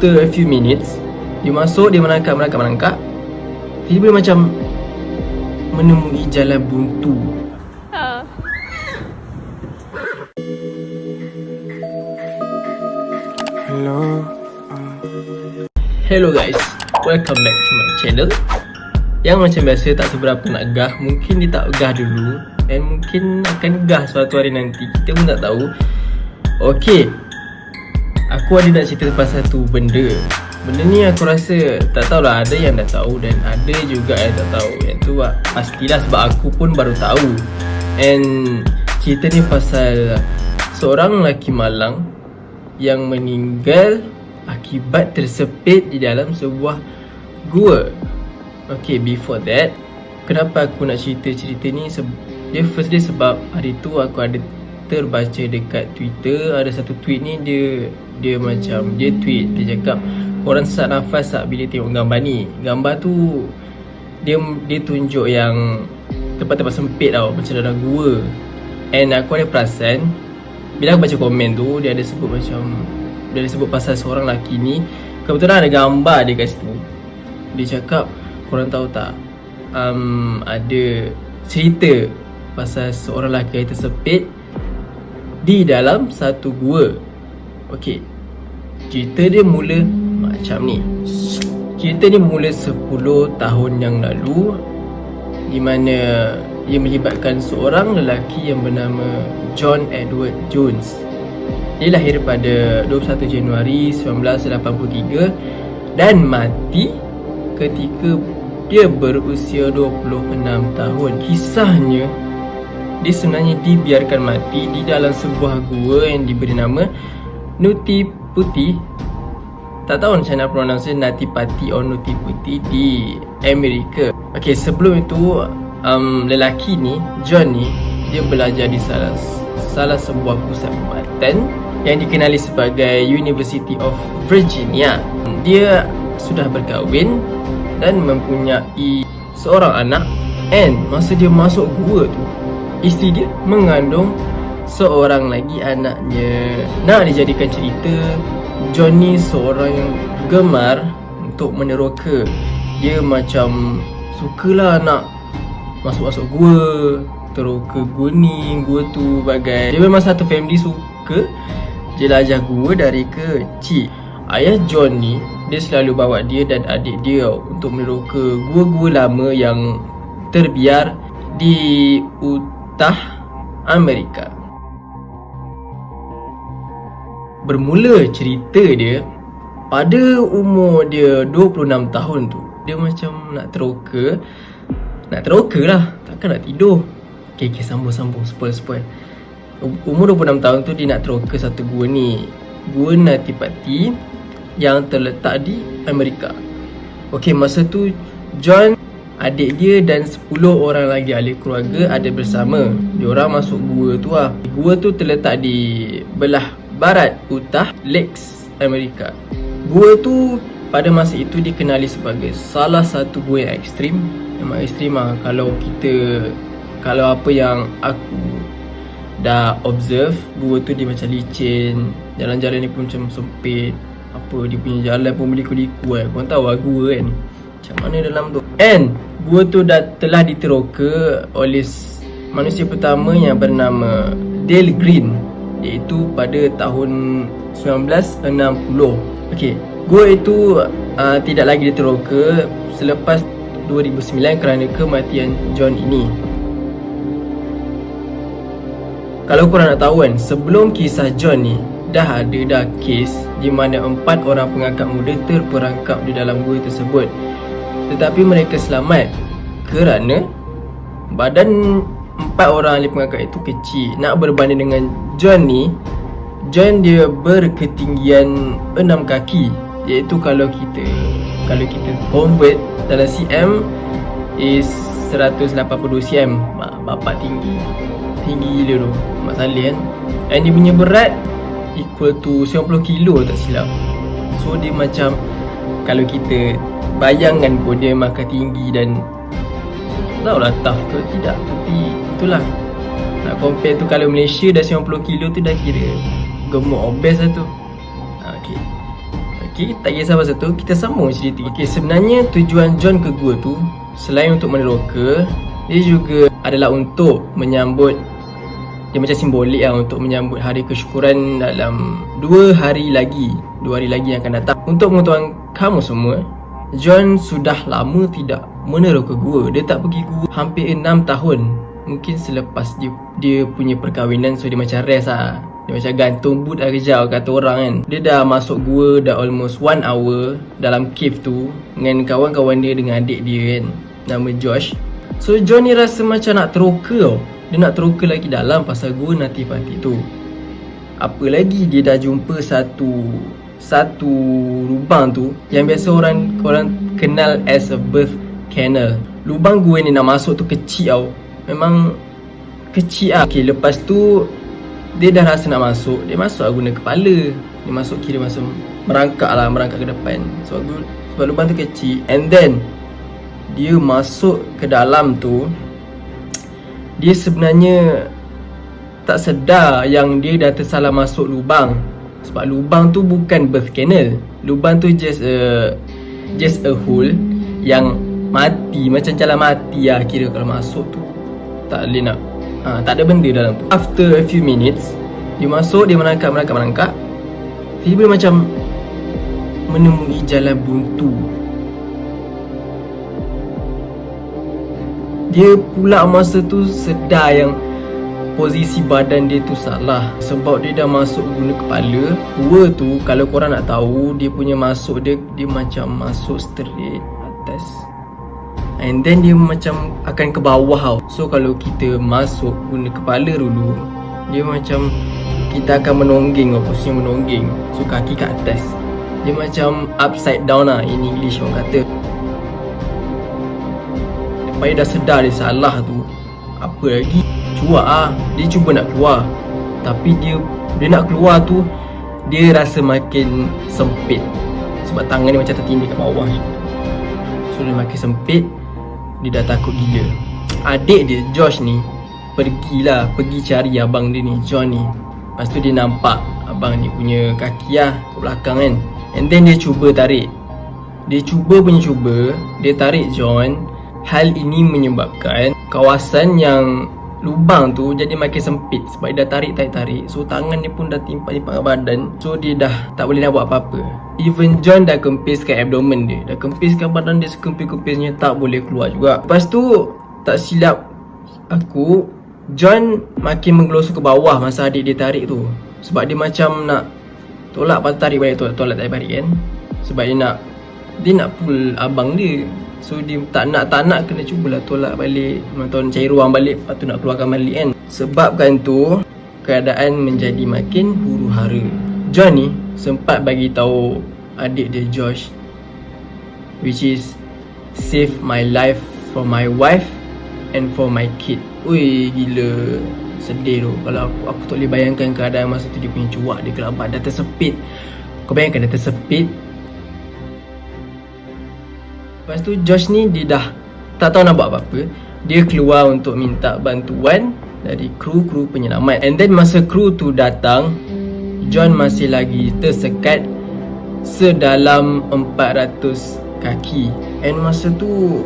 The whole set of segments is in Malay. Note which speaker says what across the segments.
Speaker 1: After a few minutes, dia masuk, dia menangkap. Tiba-tiba macam menemui jalan buntu. Hello guys, welcome back to my channel. Yang macam biasa tak seberapa nak gah. Mungkin dia tak gah dulu, dan mungkin akan gah suatu hari nanti. Kita pun tak tahu. Okay, aku ada nak cerita pasal satu benda. Benda ni aku rasa tak tahulah, ada yang dah tahu dan ada juga yang tak tahu. Yang tu pastilah sebab aku pun baru tahu. And cerita ni pasal seorang lelaki Malang yang meninggal akibat tersepit di dalam sebuah gua. Okay, before that, kenapa aku nak cerita ni? First day sebab hari tu aku ada terbaca dekat Twitter. Ada satu tweet ni, dia tweet, dia cakap, korang sesak nafas tak bila tengok gambar ni. Gambar tu dia tunjuk yang tempat-tempat sempit tau, macam dalam gua. And aku ada perasan bila aku baca komen tu, dia ada sebut pasal seorang lelaki ni. Kebetulan ada gambar dia kat situ. Dia cakap, korang tahu tak, ada cerita pasal seorang lelaki yang tersepit di dalam satu gua. Okay, cerita dia mula macam ni. Cerita ni mula 10 tahun yang lalu, di mana ia melibatkan seorang lelaki yang bernama John Edward Jones. Dia lahir pada 21 Januari 1983 dan mati ketika dia berusia 26 tahun. Kisahnya, dia sebenarnya dibiarkan mati di dalam sebuah gua yang diberi nama Noti Putih. Tak tahu macam mana pronounce Nati Pati or Noti Putih di Amerika. Okay, sebelum itu lelaki ni, John ni, dia belajar di salah sebuah pusat perubatan yang dikenali sebagai University of Virginia. Dia sudah berkahwin dan mempunyai seorang anak. And masa dia masuk gua tu, isteri dia mengandung seorang lagi anaknya. Nak dijadikan cerita, John ni seorang yang gemar untuk meneroka. Dia macam sukalah nak masuk-masuk gua, teroka gua ni, gua tu, bagai. Dia memang satu family suka jelajah gua dari kecil. Ayah John ni, dia selalu bawa dia dan adik dia untuk meneroka gua-gua lama yang terbiar di Utah, Amerika. Bermula cerita dia pada umur dia 26 tahun tu. Dia macam nak teroka lah, takkan nak tidur. Okay, sambung, spoil. Umur 26 tahun tu dia nak teroka satu gua ni, Gua Nati Pati, yang terletak di Amerika. Okay, masa tu John, adik dia dan 10 orang lagi ahli keluarga ada bersama. Diorang masuk gua tu lah. Gua tu terletak di belah barat Utah Lakes, Amerika. Gua tu pada masa itu dikenali sebagai salah satu gua yang ekstrim. Memang ekstrim lah. Kalau apa yang aku dah observe, gua tu dia macam licin. Jalan-jalan ni pun macam sempit. Apa, dia punya jalan pun berliku-liku kan. Korang tahu lah gua kan, macam mana dalam tu. And gua tu telah diteroka oleh manusia pertama yang bernama Dale Green, iaitu pada tahun 1960. Okay, gua itu tidak lagi diteroka selepas 2009 kerana kematian John ini. Kalau korang nak tahu kan, sebelum kisah John ni, dah ada kes di mana 4 orang pengangkat muda terperangkap di dalam gua tersebut. Tetapi mereka selamat kerana badan 4 orang ahli pengangkat itu kecil. Nak berbanding dengan John ni, John dia berketinggian 6 kaki. Iaitu kalau kita convert dalam cm is 182 cm. Bapak tinggi gila tu, Mak Saleh kan. And dia punya berat equal to 90 kilo tak silap. So dia macam, kalau kita bayangkan pun dia makan tinggi dan tak tahulah tough ke tidak, tapi itulah. Nak compare tu, kalau Malaysia dah 90 kilo tu dah kira gemuk, obes lah tu. Okay, Okay, tak kisah pasal tu, kita sambung cerita. Okay, sebenarnya tujuan John ke gua tu selain untuk meneroka, dia juga adalah untuk menyambut, dia macam simbolik lah, untuk menyambut hari kesyukuran dalam 2 hari lagi yang akan datang. Untuk pengetahuan kamu semua, John sudah lama tidak meneroka gua. Dia tak pergi gua hampir 6 tahun. Mungkin selepas dia punya perkahwinan, so dia macam rest lah. Dia macam gantung boot dah kerja kata orang kan. Dia dah masuk gua dah almost 1 hour dalam cave tu dengan kawan-kawan dia, dengan adik dia kan, nama Josh. So John ni rasa macam nak teroka tau. Dia nak teroka lagi dalam pasal gua natif-natif tu. Apa lagi dia dah jumpa satu lubang tu yang biasa orang kenal as a birth canal. Lubang gua ni nak masuk tu kecil tau. Memang kecil lah. Okay, lepas tu dia dah rasa nak masuk. Dia masuk lah guna kepala. Dia masuk kira masuk merangkak ke depan. Sebab lubang tu kecil. And then dia masuk ke dalam tu, dia sebenarnya tak sedar yang dia dah tersalah masuk lubang. Sebab lubang tu bukan birth canal. Lubang tu just a hole yang mati, macam jalan mati lah kira kalau masuk tu. Tak boleh nak tak ada benda dalam tu. After a few minutes, dia masuk, dia merangkak. Tiba-tiba dia macam menemui jalan buntu. Dia pula masa tu sedar yang posisi badan dia tu salah. Sebab dia dah masuk guna kepala. Gua tu kalau korang nak tahu, dia punya masuk dia macam masuk straight atas, and then dia macam akan ke bawah tau. So kalau kita masuk guna kepala dulu, dia macam kita akan menonggeng, posisi menonggeng. So kaki kat atas. Dia macam upside down lah, in English orang kata. Lepas dia dah sedar dia salah tu, apa lagi, cuak lah. Dia cuba nak keluar, tapi dia nak keluar tu, dia rasa makin sempit. Sebab tangan dia macam tertindih kat bawah. So dia makin sempit. Dia dah takut gila. Adik dia, Josh ni, pergi cari abang dia ni, John ni. Lepas tu dia nampak abang ni punya kaki lah kat belakang kan. And then dia cuba tarik. Dia tarik John. Hal ini menyebabkan kawasan yang lubang tu jadi makin sempit. Sebab dia dah tarik. So tangan dia pun dah timpak kat badan. So dia dah tak boleh nak buat apa-apa. Even John dah kempiskan abdomen dia, dah kempiskan badan dia sekempis-kempisnya, tak boleh keluar juga. Lepas tu tak silap aku, John makin menggelosor ke bawah masa adik dia tarik tu. Sebab dia macam nak tolak, lepas tarik balik, tolak tarik balik kan. Sebab dia nak pull abang dia. So dia tak nak kena cubalah tolak balik, nak cari ruang balik, lepas tu nak keluarkan balik kan. Sebabkan tu keadaan menjadi makin huru-hara. John ni sempat bagi tahu adik dia Josh, which is save my life for my wife and for my kid. Ui, gila sedih tu. Kalau aku tak boleh bayangkan keadaan masa tu. Dia punya cuak, dia kelabat, dah tersepit. Kau bayangkan dah tersepit. Lepas tu Josh ni dia dah tak tahu nak buat apa-apa. Dia keluar untuk minta bantuan dari kru penyelamat. And then masa kru tu datang, John masih lagi tersekat sedalam 400 kaki. And masa tu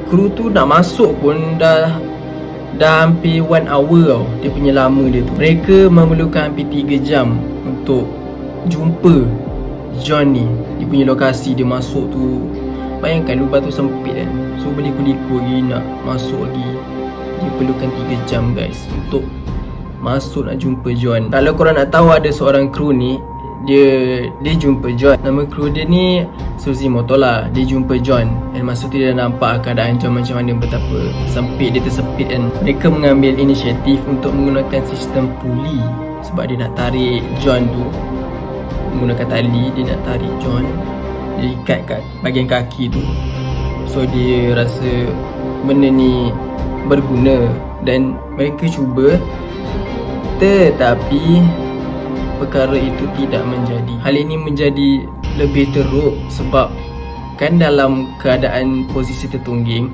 Speaker 1: kru tu nak masuk pun dah hampir 1 hour tau. Dia punya lama dia tu. Mereka memerlukan hampir 3 jam untuk jumpa John ni. Dia punya lokasi dia masuk tu, bayangkan lubang tu sempit kan. So berliku-liku lagi nak masuk lagi. Dia perlukan 3 jam guys untuk masuk nak jumpa John. Kalau korang nak tahu, ada seorang kru ni, dia jumpa John. Nama kru dia ni Suzy Motola. Dia jumpa John, dan masa tu dia dah nampak keadaan John macam mana, betapa sempit dia, tersepit kan. Mereka mengambil inisiatif untuk menggunakan sistem puli. Sebab dia nak tarik John tu menggunakan tali. Dia nak tarik John, dia ikat kat bahagian kaki tu. So dia rasa benda ni berguna, dan mereka cuba, tetapi perkara itu tidak menjadi. Hal ini menjadi lebih teruk sebab kan dalam keadaan posisi tertungging,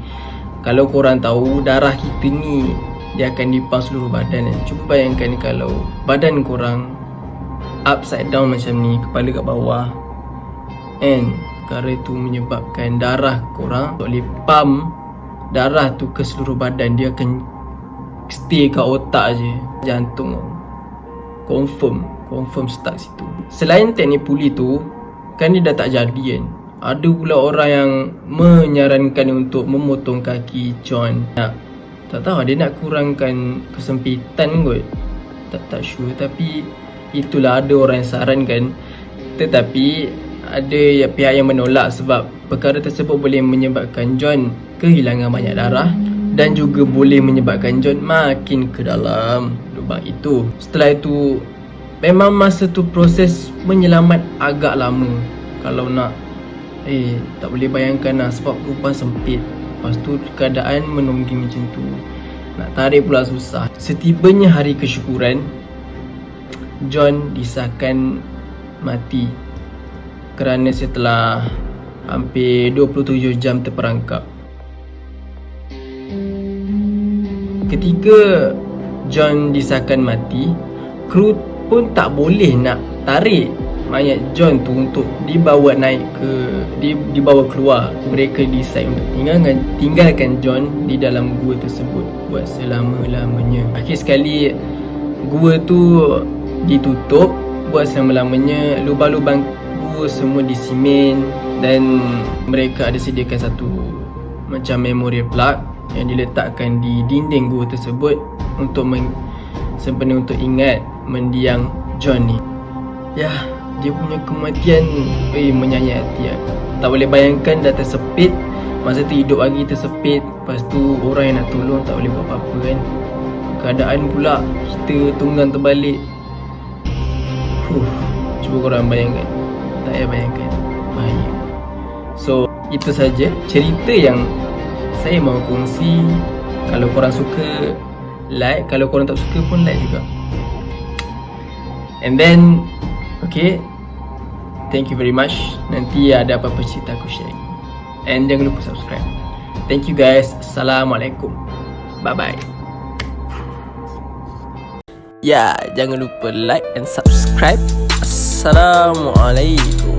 Speaker 1: kalau korang tahu, darah kita ni dia akan dipam seluruh badan kan. Cuba bayangkan kalau badan korang upside down macam ni, kepala kat bawah, And perkara tu menyebabkan darah korang tak boleh pump darah tu ke seluruh badan. Dia akan stay kat otak je, jantung confirm stuck situ. Selain teknik puli tu, kan dia dah tak jadi kan, ada pula orang yang menyarankan untuk memotong kaki John. Tak tahu dia nak kurangkan kesempitan kot, tak sure. Tapi itulah, ada orang yang sarankan. Tetapi ada pihak yang menolak sebab perkara tersebut boleh menyebabkan John kehilangan banyak darah dan juga boleh menyebabkan John makin ke dalam lubang itu. Setelah itu, memang masa tu proses menyelamat agak lama. Kalau nak tak boleh bayangkan lah, sebab lubang sempit. Lepas tu keadaan menongging macam tu, nak tarik pula susah. Setibanya hari kesyukuran, John disahkan mati kerana setelah hampir 27 jam terperangkap. Ketika John disahkan mati, kru pun tak boleh nak tarik mayat John tu untuk dibawa naik dibawa keluar. Mereka decide untuk tinggalkan John di dalam gua tersebut buat selama-lamanya. Akhir sekali gua tu ditutup buat selama-lamanya. Lubang-lubang gua semua disimen dan mereka ada sediakan satu macam memorial plaque yang diletakkan di dinding gua tersebut untuk sempena untuk ingat mendiang John ni. Dia punya kematian menyayat hati. Tak boleh bayangkan, dah tersepit. Masa tu hidup lagi tersepit. Lepas tu orang yang nak tolong tak boleh buat apa-apa kan. Keadaan pula kita tunggang terbalik. Cuba korang bayangkan. Tak payah bayangkan, bahaya. So itu saja cerita yang saya mahu kongsi. Kalau korang suka, like. Kalau korang tak suka pun like juga. And then okay, thank you very much. Nanti ada apa-apa cerita aku share. And jangan lupa subscribe. Thank you guys. Assalamualaikum. Bye bye. Jangan lupa like and subscribe. Assalamualaikum.